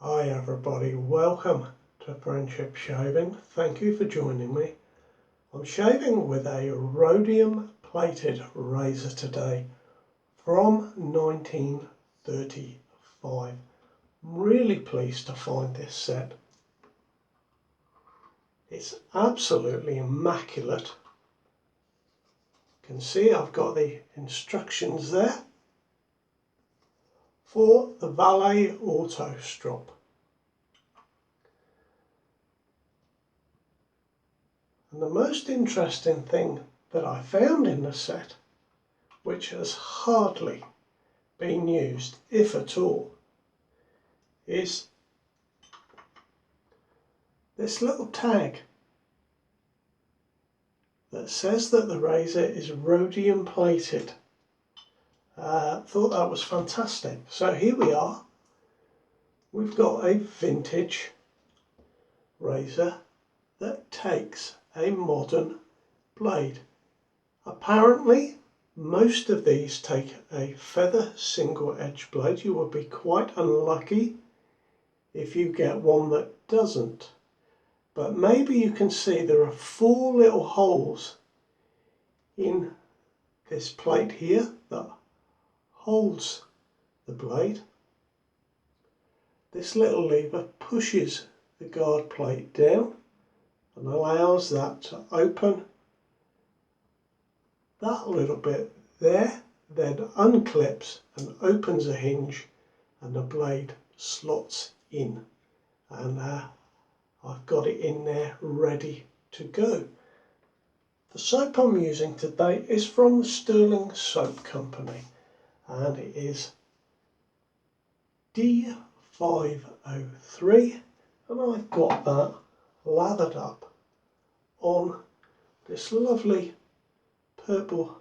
Hi everybody, welcome to Friendship Shaving. Thank you for joining me. I'm shaving with a rhodium plated razor today from 1935. I'm really pleased to find this set. It's absolutely immaculate. You can see I've got the instructions there for the Valet Auto Strop. And the most interesting thing that I found in the set, which has hardly been used, if at all, is this little tag that says that the razor is rhodium plated. Thought that was fantastic. So here we are. We've got a vintage razor that takes a modern blade. Apparently most of these take a feather single edge blade. You will be quite unlucky if you get one that doesn't. But maybe you can see there are 4 little holes in this plate here that holds the blade. This little lever pushes the guard plate down and allows that to open that little bit there, then unclips and opens a hinge and the blade slots in, and I've got it in there ready to go. The soap I'm using today is from the Stirling Soap Company and it is D503, and I've got that lathered up on this lovely purple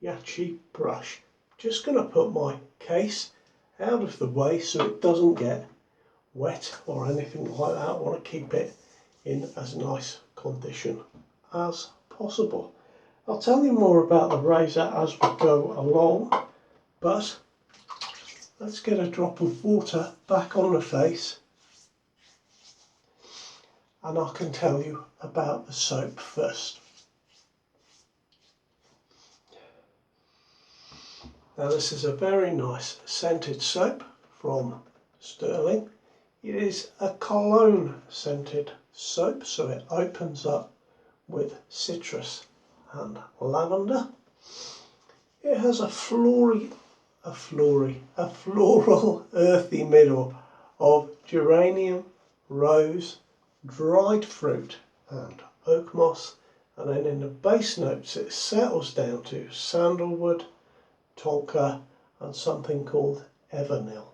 Yachi brush. Just going to put my case out of the way so it doesn't get wet or anything like that. I want to keep it in as nice condition as possible. I'll tell you more about the razor as we go along, but let's get a drop of water back on the face and I can tell you about the soap first. Now this is a very nice scented soap from Stirling. It is a cologne scented soap, so it opens up with citrus and lavender. It has a floral earthy middle of geranium, rose, dried fruit and oak moss, and then in the base notes it settles down to sandalwood, tonka and something called Evernil.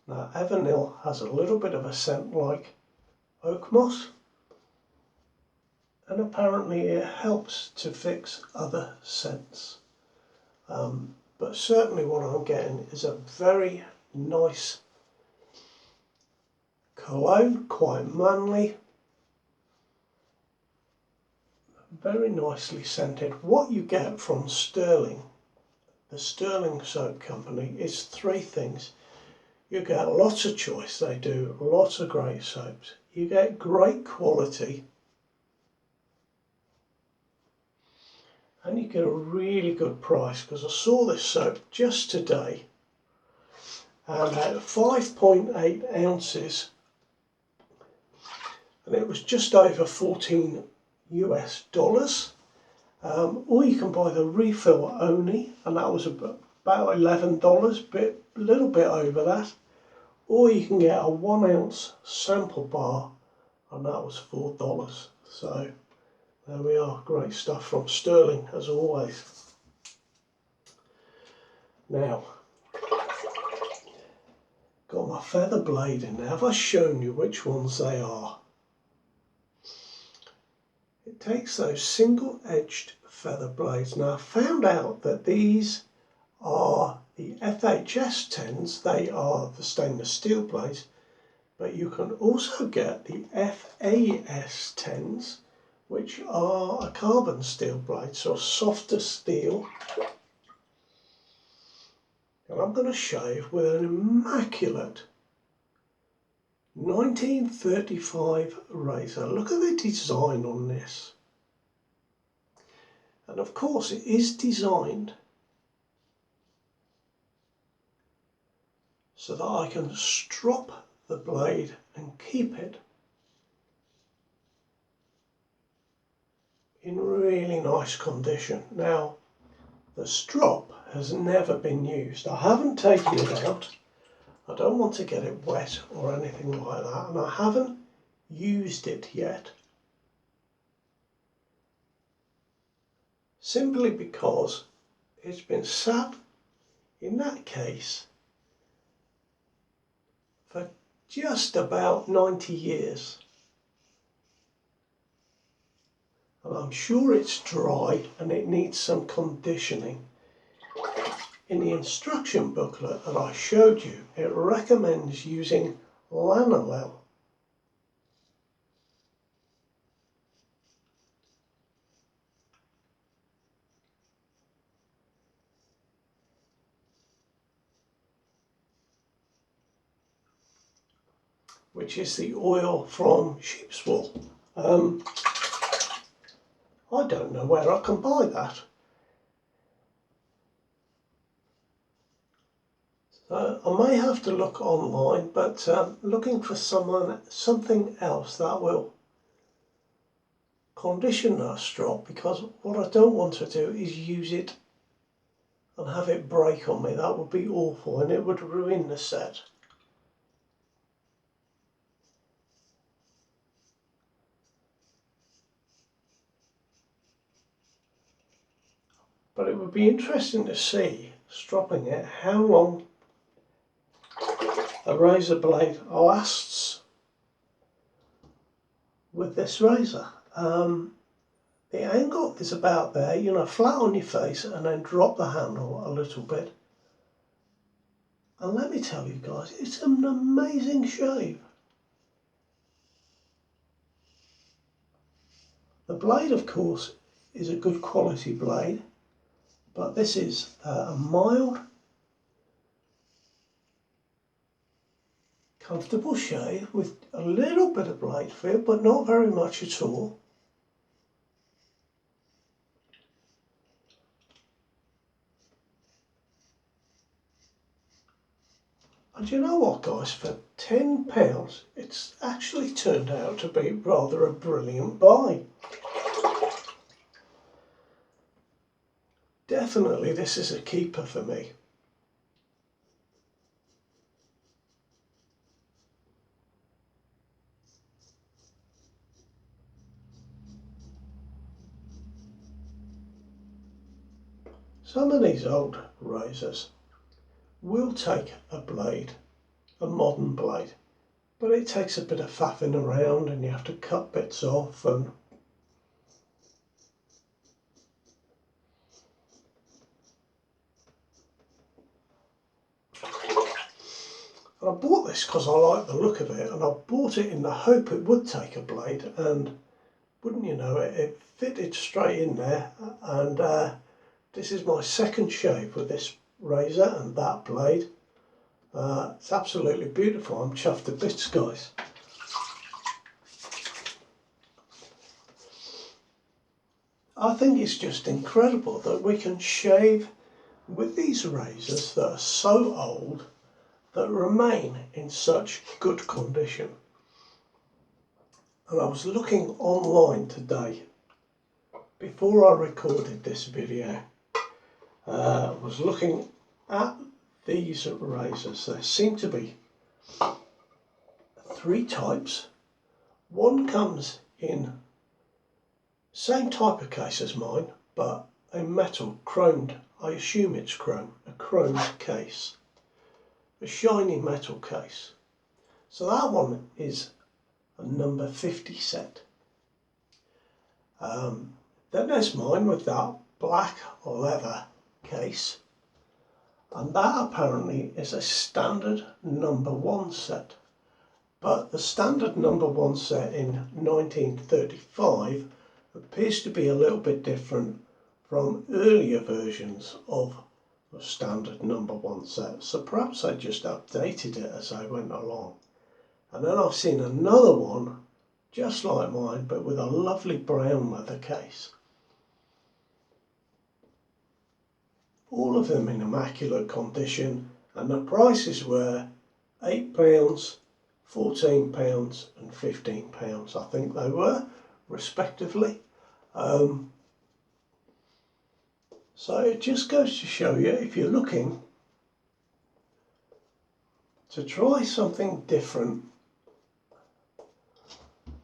Now Evernil has a little bit of a scent like oak moss, and apparently it helps to fix other scents. But certainly what I'm getting is a very nice cologne, quite manly, very nicely scented. What you get from Stirling, the Stirling Soap Company, is 3 things. You get lots of choice, they do lots of great soaps. You get great quality, and you get a really good price, because I saw this soap just today and at 5.8 ounces and it was just over $14 US. Or you can buy the refill only, and that was about $11, a little bit over that. Or you can get a 1 ounce sample bar and that was $4. So there we are, great stuff from Stirling as always. Now, got my feather blade in there. Have I shown you which ones they are? It takes those single-edged feather blades. Now I found out that these are the FHS 10s, they are the stainless steel blades, but you can also get the FAS 10s, which are a carbon steel blade, so a softer steel. And I'm going to shave with an immaculate 1935 razor. Look at the design on this. And of course it is designed so that I can strop the blade and keep it in really nice condition. Now, the strop has never been used. I haven't taken it out. I don't want to get it wet or anything like that, and I haven't used it yet. Simply because it's been sat in that case for just about 90 years. And I'm sure it's dry and it needs some conditioning. In the instruction booklet that I showed you, it recommends using lanolin. Which is the oil from sheep's wool. I don't know where I can buy that. So I may have to look online, but looking for something else that will condition that strop, because what I don't want to do is use it and have it break on me. That would be awful and it would ruin the set. But it would be interesting to see, stropping it, how long a razor blade lasts with this razor. The angle is about there, you know, flat on your face, and then drop the handle a little bit. And let me tell you guys, it's an amazing shave. The blade, of course, is a good quality blade, but this is a mild, comfortable shave with a little bit of blade feel, but not very much at all. And you know what, guys, for £10 it's actually turned out to be rather a brilliant buy. Definitely this is a keeper for me. Some of these old razors will take a blade, a modern blade, but it takes a bit of faffing around and you have to cut bits off, and I bought this because I like the look of it, and I bought it in the hope it would take a blade, and wouldn't you know it, it fitted straight in there. And this is my second shave with this razor and that blade. It's absolutely beautiful. I'm chuffed to bits, guys. I think it's just incredible that we can shave with these razors that are so old that remain in such good condition. And I was looking online today before I recorded this video. I was looking at these razors. There seem to be 3 types. One comes in same type of case as mine, but a metal chromed, I assume it's chrome, a chromed case, a shiny metal case. So that one is a number 50 set. Then there's mine with that black leather case, and that apparently is a standard number 1 set. But the standard number 1 set in 1935 appears to be a little bit different from earlier versions of the standard number 1 set. So perhaps I just updated it as I went along. And then I've seen another one just like mine, but with a lovely brown leather case. All of them in immaculate condition, and the prices were £8, £14 and £15, I think they were, respectively. So it just goes to show you, if you're looking to try something different,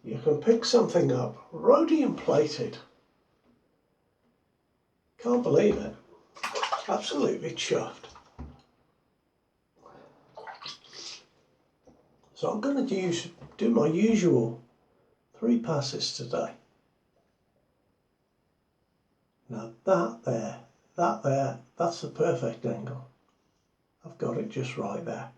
you can pick something up rhodium plated. Can't believe it. Absolutely chuffed. So I'm going to do my usual 3 passes today. Now that there, that's the perfect angle. I've got it just right there.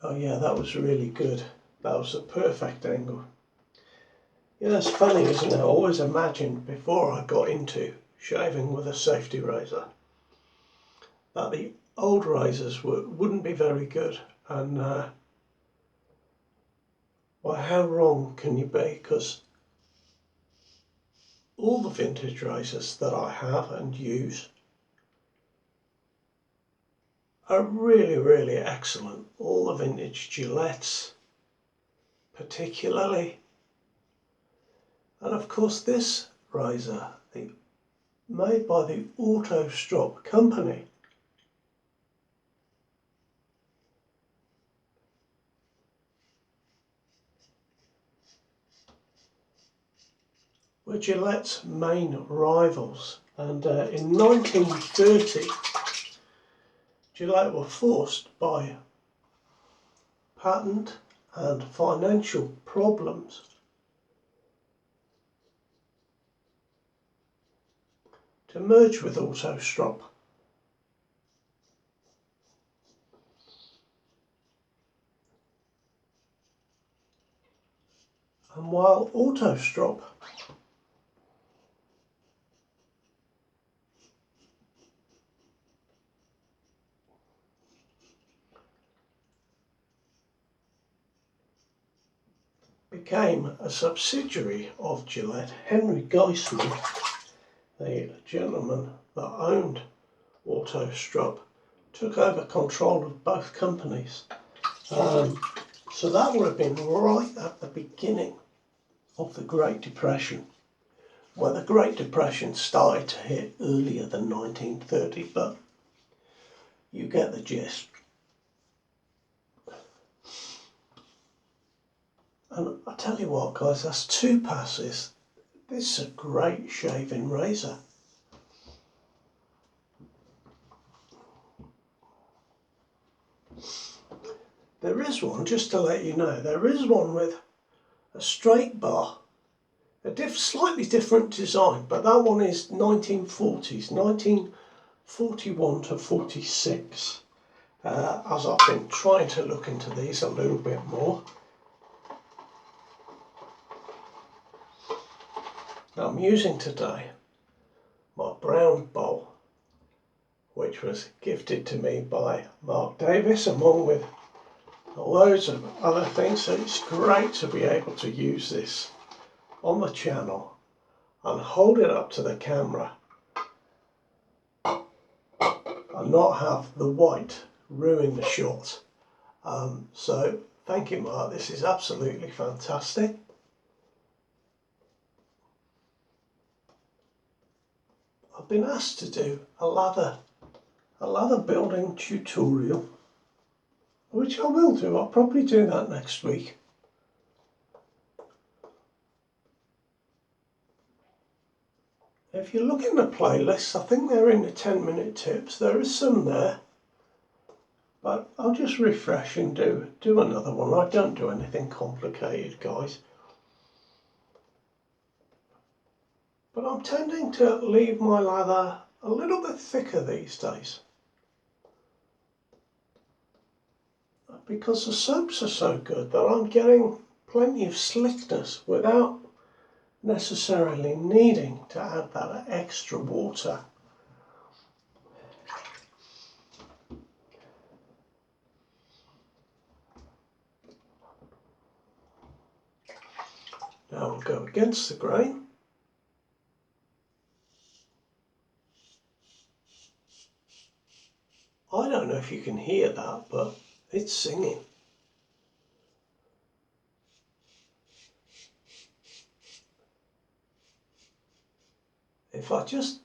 Oh yeah, that was really good. That was the perfect angle. You know, it's funny, isn't it? I always imagined before I got into shaving with a safety razor that the old razors wouldn't be very good, and well, how wrong can you be? Because all the vintage razors that I have and use are really, really excellent. All the vintage Gillettes, particularly. And of course this razor, made by the Auto Strop Company, were Gillette's main rivals. And in 1930, Gillette were forced by patent and financial problems to merge with Auto Strop. And while Auto Strop became a subsidiary of Gillette, Henry Geisman, the gentleman that owned Auto Strop, took over control of both companies. So that would have been right at the beginning of the Great Depression. Well, the Great Depression started to hit earlier than 1930, but you get the gist. And I tell you what, guys, that's 2 passes. This is a great shaving razor. There is one, just to let you know, there is one with a straight bar, a slightly different design, but that one is 1940s, 1941 to 46. As I've been trying to look into these a little bit more. Now I'm using today my brown bowl, which was gifted to me by Mark Davis, along with loads of other things, so it's great to be able to use this on the channel and hold it up to the camera and not have the white ruin the shot. So thank you, Mark, this is absolutely fantastic. I've been asked to do a lather building tutorial, which I will do. I'll probably do that next week. If you look in the playlists, I think they're in the 10-minute tips. There is some there, but I'll just refresh and do another one. I don't do anything complicated, guys. But I'm tending to leave my lather a little bit thicker these days, because the soaps are so good that I'm getting plenty of slickness without necessarily needing to add that extra water. Now we'll go against the grain. I don't know if you can hear that, but it's singing. If I just,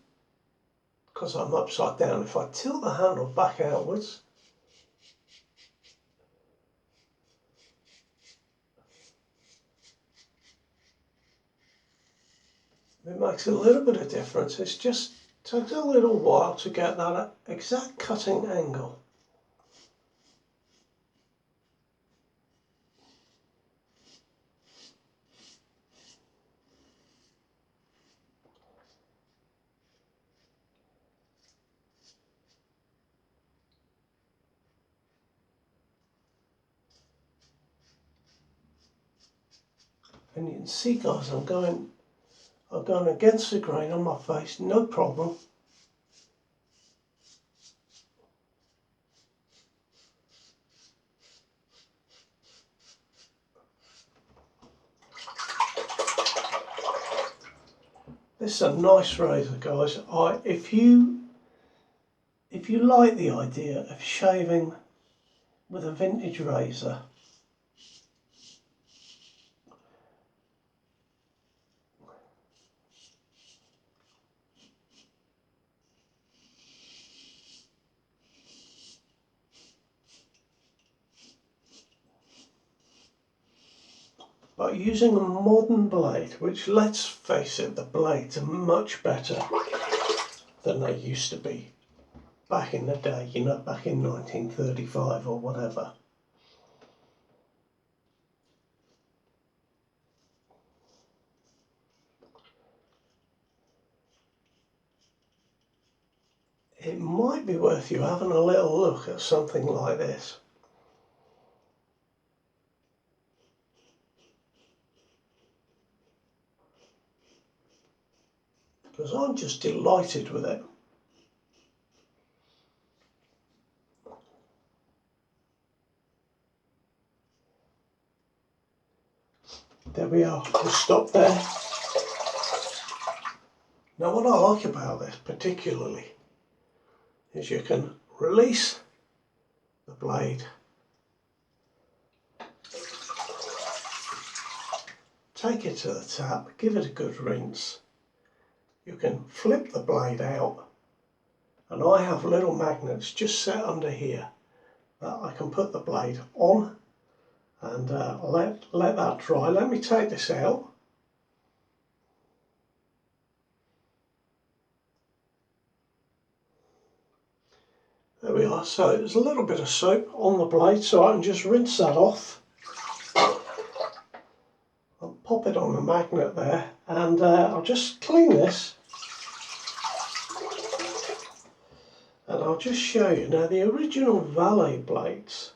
because I'm upside down, if I tilt the handle back outwards, it makes a little bit of difference. It just takes a little while to get that exact cutting angle. And you can see, guys, I'm going against the grain on my face, no problem. This is a nice razor, guys. If you like the idea of shaving with a vintage razor, but using a modern blade, which, let's face it, the blades are much better than they used to be back in the day, you know, back in 1935 or whatever. It might be worth you having a little look at something like this. Because I'm just delighted with it. There we are, we'll stop there. Now what I like about this particularly is you can release the blade, take it to the tap, give it a good rinse. You can flip the blade out, and I have little magnets just set under here that I can put the blade on and let that dry. Let me take this out. There we are. So there's a little bit of soap on the blade, so I can just rinse that off. I'll pop it on the magnet there, and I'll just clean this. And I'll just show you. Now, the original Valet blades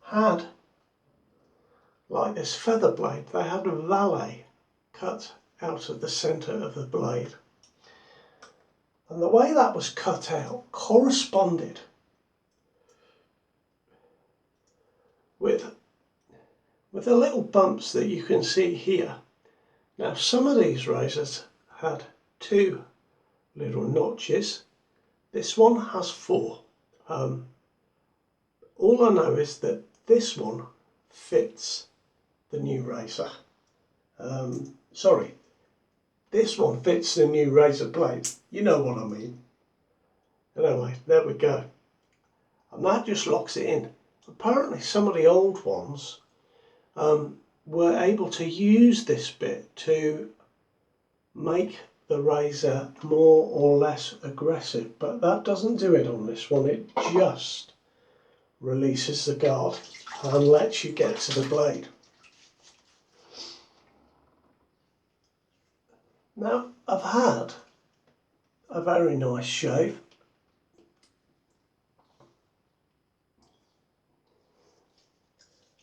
had, like this feather blade, they had a Valet cut out of the centre of the blade. And the way that was cut out corresponded with the little bumps that you can see here. Now, some of these razors had 2 little notches. This one has 4. All I know is that this one fits the new razor. Sorry, this one fits the new razor blade. You know what I mean. Anyway, there we go. And that just locks it in. Apparently some of the old ones were able to use this bit to make the razor more or less aggressive, but that doesn't do it on this one. It just releases the guard and lets you get to the blade. Now, I've had a very nice shave.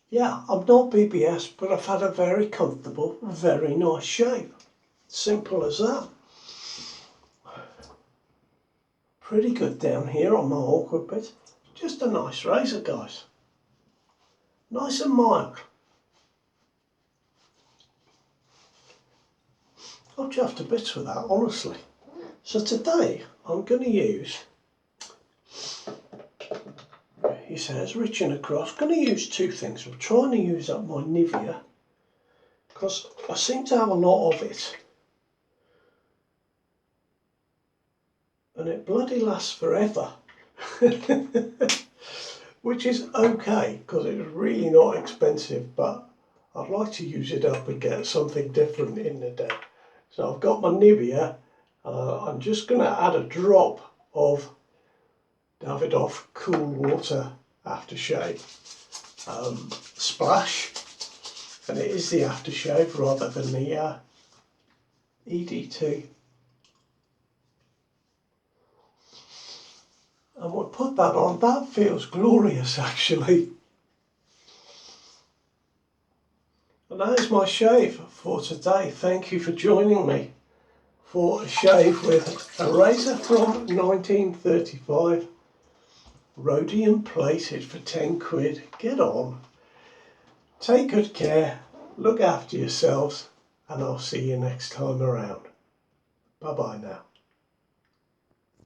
Yeah, I'm not BBS, but I've had a very comfortable, very nice shave. Simple as that. Pretty good down here on my awkward bit. Just a nice razor, guys. Nice and mild. I'm chuffed to bits with that, honestly. So today I'm going to use, he says, reaching across, going to use two things. I'm trying to use up my Nivea because I seem to have a lot of it. And it bloody lasts forever. Which is okay because it's really not expensive, but I'd like to use it up and get something different in the day. So I've got my Nivea. I'm just going to add a drop of Davidoff Cool Water Aftershave Splash, and it is the aftershave rather than the ED2. And we'll put that on. That feels glorious, actually. And that is my shave for today. Thank you for joining me for a shave with a razor from 1935. Rhodium plated for 10 quid. Get on. Take good care. Look after yourselves. And I'll see you next time around. Bye bye now.